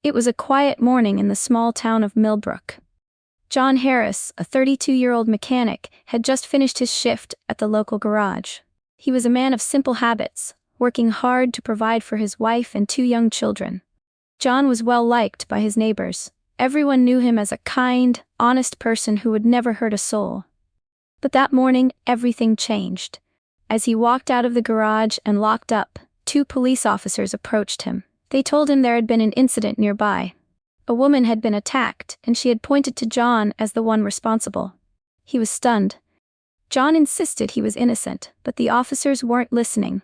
It was a quiet morning in the small town of Millbrook. John Harris, a 32-year-old mechanic, had just finished his shift at the local garage. He was a man of simple habits, working hard to provide for his wife and 2 young children. John was well liked by his neighbors. Everyone knew him as a kind, honest person who would never hurt a soul. But that morning, everything changed. As he walked out of the garage and locked up, 2 police officers approached him. They told him there had been an incident nearby. A woman had been attacked, and she had pointed to John as the one responsible. He was stunned. John insisted he was innocent, but the officers weren't listening.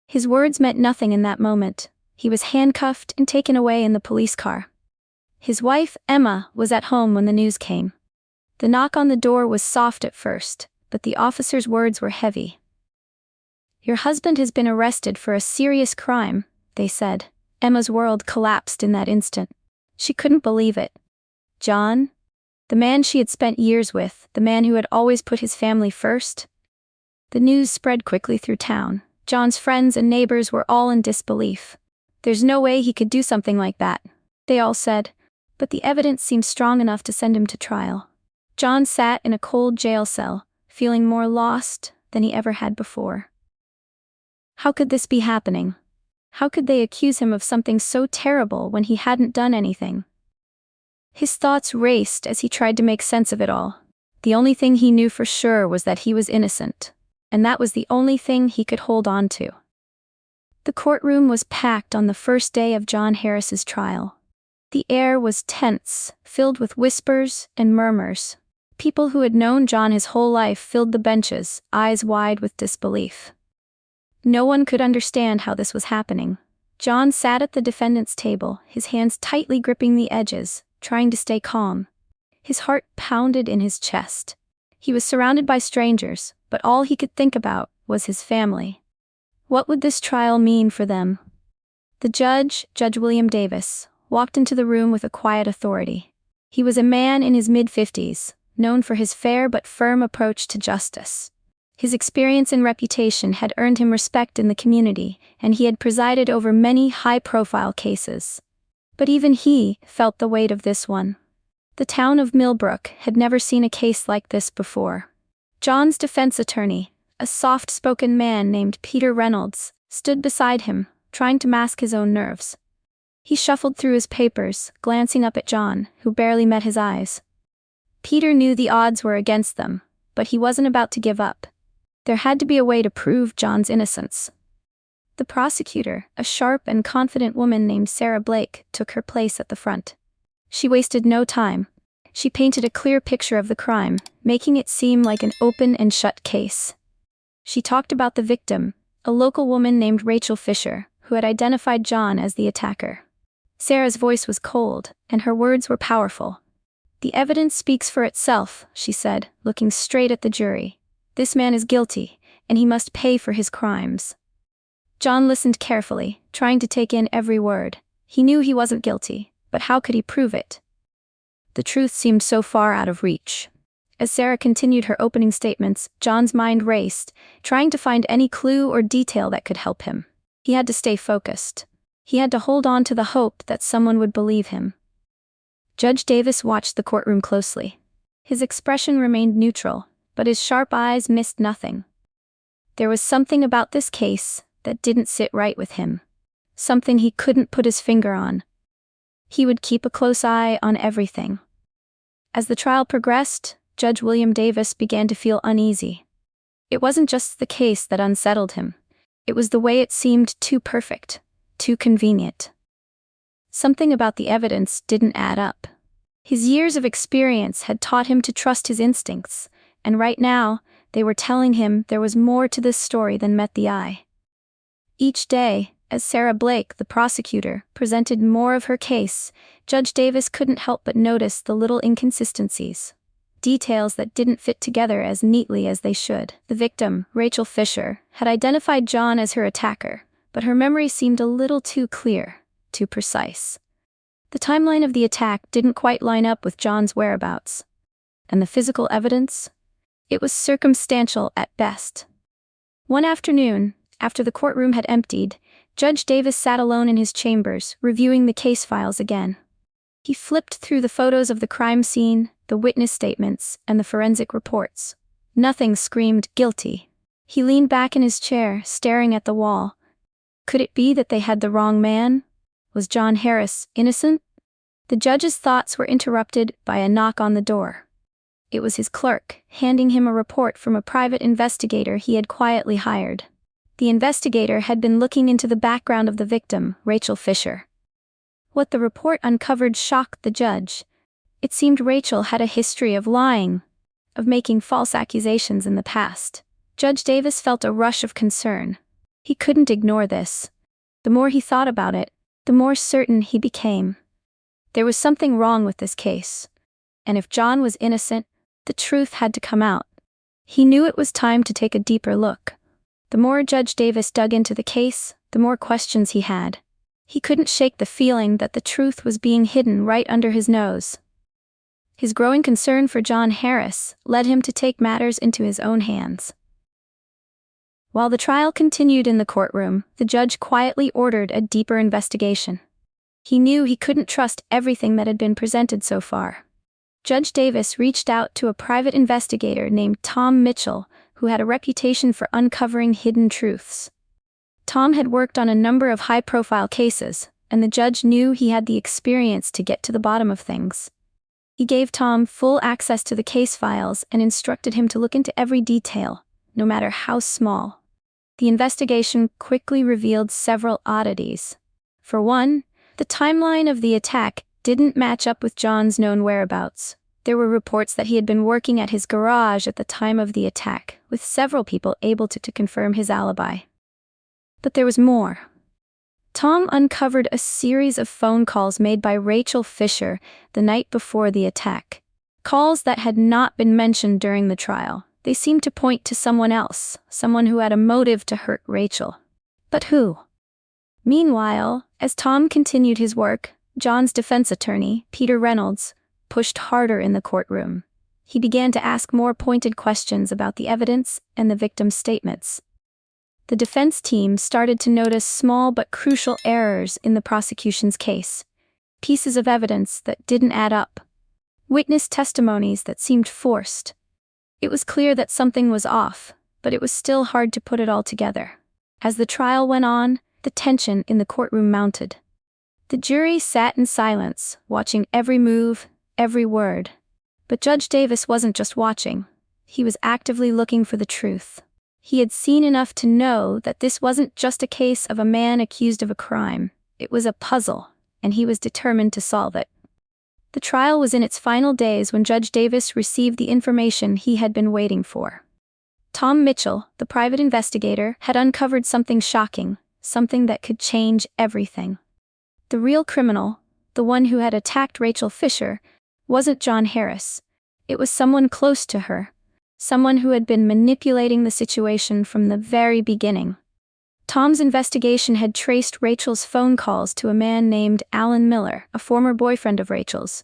His words meant nothing in that moment. He was handcuffed and taken away in the police car. His wife, Emma, was at home when the news came. The knock on the door was soft at first, but the officers' words were heavy. "Your husband has been arrested for a serious crime," they said. Emma's world collapsed in that instant. She couldn't believe it. John? The man she had spent years with, the man who had always put his family first? The news spread quickly through town. John's friends and neighbors were all in disbelief. "There's no way he could do something like that," they all said, but the evidence seemed strong enough to send him to trial. John sat in a cold jail cell, feeling more lost than he ever had before. How could this be happening? How could they accuse him of something so terrible when he hadn't done anything? His thoughts raced as he tried to make sense of it all. The only thing he knew for sure was that he was innocent, and that was the only thing he could hold on to. The courtroom was packed on the first day of John Harris's trial. The air was tense, filled with whispers and murmurs. People who had known John his whole life filled the benches, eyes wide with disbelief. No one could understand how this was happening. John sat at the defendant's table, his hands tightly gripping the edges, trying to stay calm. His heart pounded in his chest. He was surrounded by strangers, but all he could think about was his family. What would this trial mean for them? The judge, Judge William Davis, walked into the room with a quiet authority. He was a man in his mid-50s, known for his fair but firm approach to justice. His experience and reputation had earned him respect in the community, and he had presided over many high-profile cases. But even he felt the weight of this one. The town of Millbrook had never seen a case like this before. John's defense attorney, a soft-spoken man named Peter Reynolds, stood beside him, trying to mask his own nerves. He shuffled through his papers, glancing up at John, who barely met his eyes. Peter knew the odds were against them, but he wasn't about to give up. There had to be a way to prove John's innocence. The prosecutor, a sharp and confident woman named Sarah Blake, took her place at the front. She wasted no time. She painted a clear picture of the crime, making it seem like an open and shut case. She talked about the victim, a local woman named Rachel Fisher, who had identified John as the attacker. Sarah's voice was cold, and her words were powerful. "The evidence speaks for itself," she said, looking straight at the jury. "This man is guilty, and he must pay for his crimes." John listened carefully, trying to take in every word. He knew he wasn't guilty, but how could he prove it? The truth seemed so far out of reach. As Sarah continued her opening statements, John's mind raced, trying to find any clue or detail that could help him. He had to stay focused. He had to hold on to the hope that someone would believe him. Judge Davis watched the courtroom closely. His expression remained neutral, but his sharp eyes missed nothing. There was something about this case that didn't sit right with him. Something he couldn't put his finger on. He would keep a close eye on everything. As the trial progressed, Judge William Davis began to feel uneasy. It wasn't just the case that unsettled him. It was the way it seemed too perfect, too convenient. Something about the evidence didn't add up. His years of experience had taught him to trust his instincts, and right now, they were telling him there was more to this story than met the eye. Each day, as Sarah Blake, the prosecutor, presented more of her case, Judge Davis couldn't help but notice the little inconsistencies. Details that didn't fit together as neatly as they should. The victim, Rachel Fisher, had identified John as her attacker, but her memory seemed a little too clear, too precise. The timeline of the attack didn't quite line up with John's whereabouts. And the physical evidence? It was circumstantial at best. One afternoon, after the courtroom had emptied, Judge Davis sat alone in his chambers, reviewing the case files again. He flipped through the photos of the crime scene, the witness statements, and the forensic reports. Nothing screamed guilty. He leaned back in his chair, staring at the wall. Could it be that they had the wrong man? Was John Harris innocent? The judge's thoughts were interrupted by a knock on the door. It was his clerk, handing him a report from a private investigator he had quietly hired. The investigator had been looking into the background of the victim, Rachel Fisher. What the report uncovered shocked the judge. It seemed Rachel had a history of lying, of making false accusations in the past. Judge Davis felt a rush of concern. He couldn't ignore this. The more he thought about it, the more certain he became. There was something wrong with this case. And if John was innocent, the truth had to come out. He knew it was time to take a deeper look. The more Judge Davis dug into the case, the more questions he had. He couldn't shake the feeling that the truth was being hidden right under his nose. His growing concern for John Harris led him to take matters into his own hands. While the trial continued in the courtroom, the judge quietly ordered a deeper investigation. He knew he couldn't trust everything that had been presented so far. Judge Davis reached out to a private investigator named Tom Mitchell, who had a reputation for uncovering hidden truths. Tom had worked on a number of high-profile cases, and the judge knew he had the experience to get to the bottom of things. He gave Tom full access to the case files and instructed him to look into every detail, no matter how small. The investigation quickly revealed several oddities. For one, the timeline of the attack didn't match up with John's known whereabouts. There were reports that he had been working at his garage at the time of the attack, with several people able to confirm his alibi. But there was more. Tom uncovered a series of phone calls made by Rachel Fisher the night before the attack. Calls that had not been mentioned during the trial. They seemed to point to someone else, someone who had a motive to hurt Rachel. But who? Meanwhile, as Tom continued his work, John's defense attorney, Peter Reynolds, pushed harder in the courtroom. He began to ask more pointed questions about the evidence and the victim's statements. The defense team started to notice small but crucial errors in the prosecution's case. Pieces of evidence that didn't add up. Witness testimonies that seemed forced. It was clear that something was off, but it was still hard to put it all together. As the trial went on, the tension in the courtroom mounted. The jury sat in silence, watching every move, every word. But Judge Davis wasn't just watching. He was actively looking for the truth. He had seen enough to know that this wasn't just a case of a man accused of a crime. It was a puzzle, and he was determined to solve it. The trial was in its final days when Judge Davis received the information he had been waiting for. Tom Mitchell, the private investigator, had uncovered something shocking, something that could change everything. The real criminal, the one who had attacked Rachel Fisher, wasn't John Harris. It was someone close to her. Someone who had been manipulating the situation from the very beginning. Tom's investigation had traced Rachel's phone calls to a man named Alan Miller, a former boyfriend of Rachel's.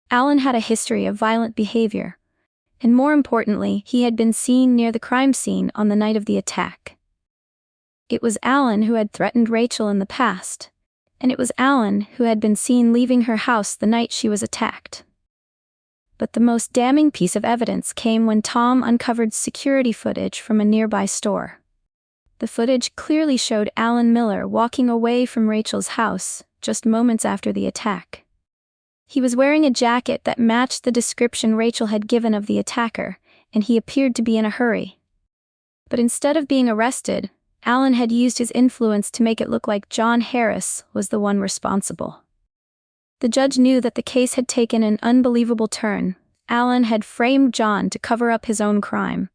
Alan had a history of violent behavior. And more importantly, he had been seen near the crime scene on the night of the attack. It was Alan who had threatened Rachel in the past. And it was Alan who had been seen leaving her house the night she was attacked. But the most damning piece of evidence came when Tom uncovered security footage from a nearby store. The footage clearly showed Alan Miller walking away from Rachel's house just moments after the attack. He was wearing a jacket that matched the description Rachel had given of the attacker, and he appeared to be in a hurry. But instead of being arrested, Alan had used his influence to make it look like John Harris was the one responsible. The judge knew that the case had taken an unbelievable turn. Alan had framed John to cover up his own crime.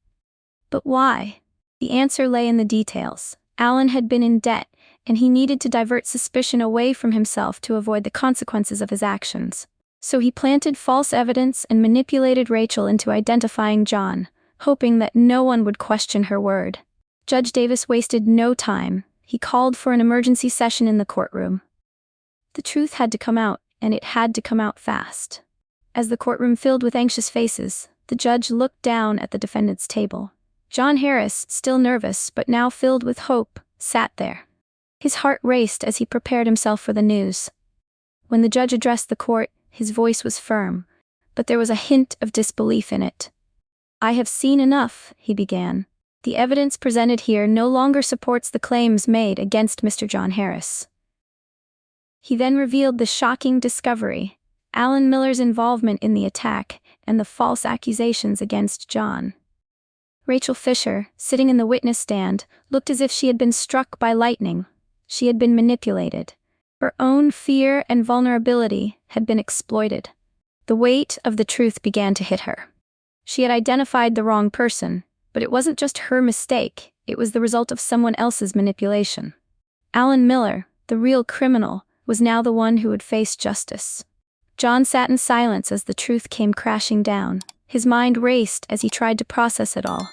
But why? The answer lay in the details. Alan had been in debt, and he needed to divert suspicion away from himself to avoid the consequences of his actions. So he planted false evidence and manipulated Rachel into identifying John, hoping that no one would question her word. Judge Davis wasted no time. He called for an emergency session in the courtroom. The truth had to come out, and it had to come out fast. As the courtroom filled with anxious faces, the judge looked down at the defendant's table. John Harris, still nervous but now filled with hope, sat there. His heart raced as he prepared himself for the news. When the judge addressed the court, his voice was firm, but there was a hint of disbelief in it. "I have seen enough," he began. "The evidence presented here no longer supports the claims made against Mr. John Harris." He then revealed the shocking discovery: Alan Miller's involvement in the attack and the false accusations against John. Rachel Fisher, sitting in the witness stand, looked as if she had been struck by lightning. She had been manipulated. Her own fear and vulnerability had been exploited. The weight of the truth began to hit her. She had identified the wrong person, but it wasn't just her mistake, it was the result of someone else's manipulation. Alan Miller, the real criminal, was now the one who would face justice. John sat in silence as the truth came crashing down. His mind raced as he tried to process it all.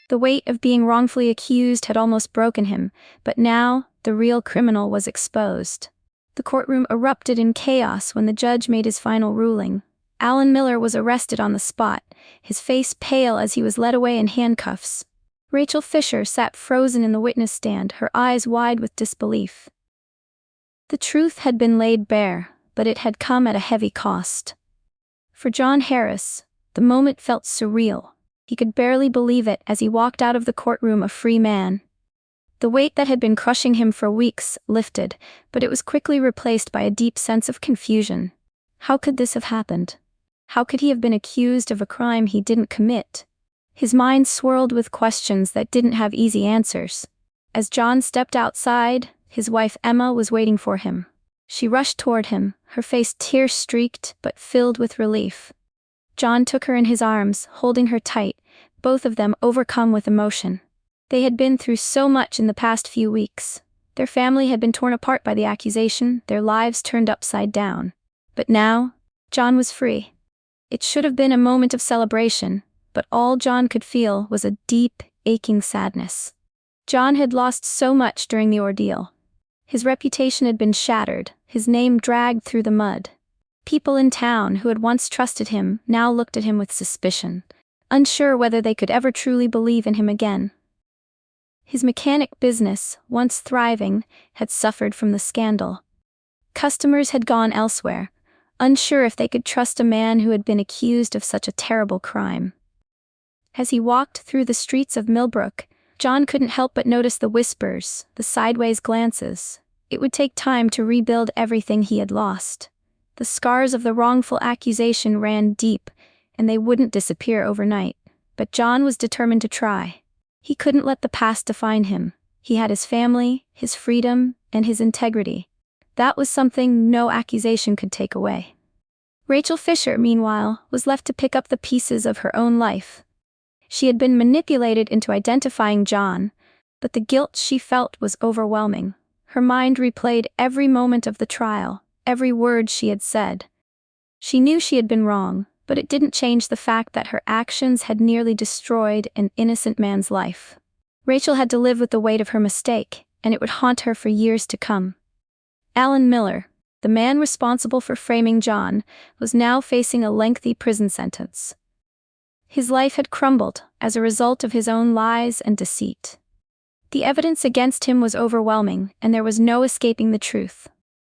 The weight of being wrongfully accused had almost broken him, but now the real criminal was exposed. The courtroom erupted in chaos when the judge made his final ruling. Alan Miller was arrested on the spot, his face pale as he was led away in handcuffs. Rachel Fisher sat frozen in the witness stand, her eyes wide with disbelief. The truth had been laid bare, but it had come at a heavy cost. For John Harris, the moment felt surreal. He could barely believe it as he walked out of the courtroom a free man. The weight that had been crushing him for weeks lifted, but it was quickly replaced by a deep sense of confusion. How could this have happened? How could he have been accused of a crime he didn't commit? His mind swirled with questions that didn't have easy answers. As John stepped outside, his wife Emma was waiting for him. She rushed toward him, her face tear-streaked but filled with relief. John took her in his arms, holding her tight, both of them overcome with emotion. They had been through so much in the past few weeks. Their family had been torn apart by the accusation, their lives turned upside down. But now, John was free. It should have been a moment of celebration, but all John could feel was a deep, aching sadness. John had lost so much during the ordeal. His reputation had been shattered, his name dragged through the mud. People in town who had once trusted him now looked at him with suspicion, unsure whether they could ever truly believe in him again. His mechanic business, once thriving, had suffered from the scandal. Customers had gone elsewhere, unsure if they could trust a man who had been accused of such a terrible crime. As he walked through the streets of Millbrook, John couldn't help but notice the whispers, the sideways glances. It would take time to rebuild everything he had lost. The scars of the wrongful accusation ran deep, and they wouldn't disappear overnight. But John was determined to try. He couldn't let the past define him. He had his family, his freedom, and his integrity. That was something no accusation could take away. Rachel Fisher, meanwhile, was left to pick up the pieces of her own life. She had been manipulated into identifying John, but the guilt she felt was overwhelming. Her mind replayed every moment of the trial, every word she had said. She knew she had been wrong, but it didn't change the fact that her actions had nearly destroyed an innocent man's life. Rachel had to live with the weight of her mistake, and it would haunt her for years to come. Alan Miller, the man responsible for framing John, was now facing a lengthy prison sentence. His life had crumbled as a result of his own lies and deceit. The evidence against him was overwhelming, and there was no escaping the truth.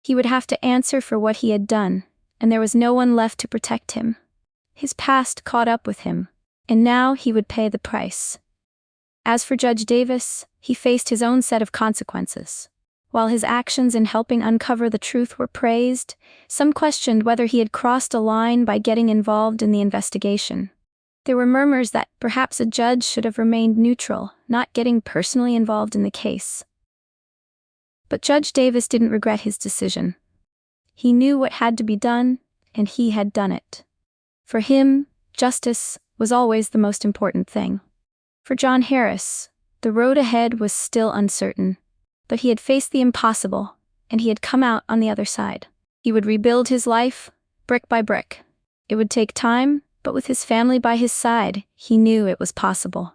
He would have to answer for what he had done, and there was no one left to protect him. His past caught up with him, and now he would pay the price. As for Judge Davis, he faced his own set of consequences. While his actions in helping uncover the truth were praised, some questioned whether he had crossed a line by getting involved in the investigation. There were murmurs that perhaps a judge should have remained neutral, not getting personally involved in the case. But Judge Davis didn't regret his decision. He knew what had to be done, and he had done it. For him, justice was always the most important thing. For John Harris, the road ahead was still uncertain, but he had faced the impossible, and he had come out on the other side. He would rebuild his life, brick by brick. It would take time, but with his family by his side, he knew it was possible.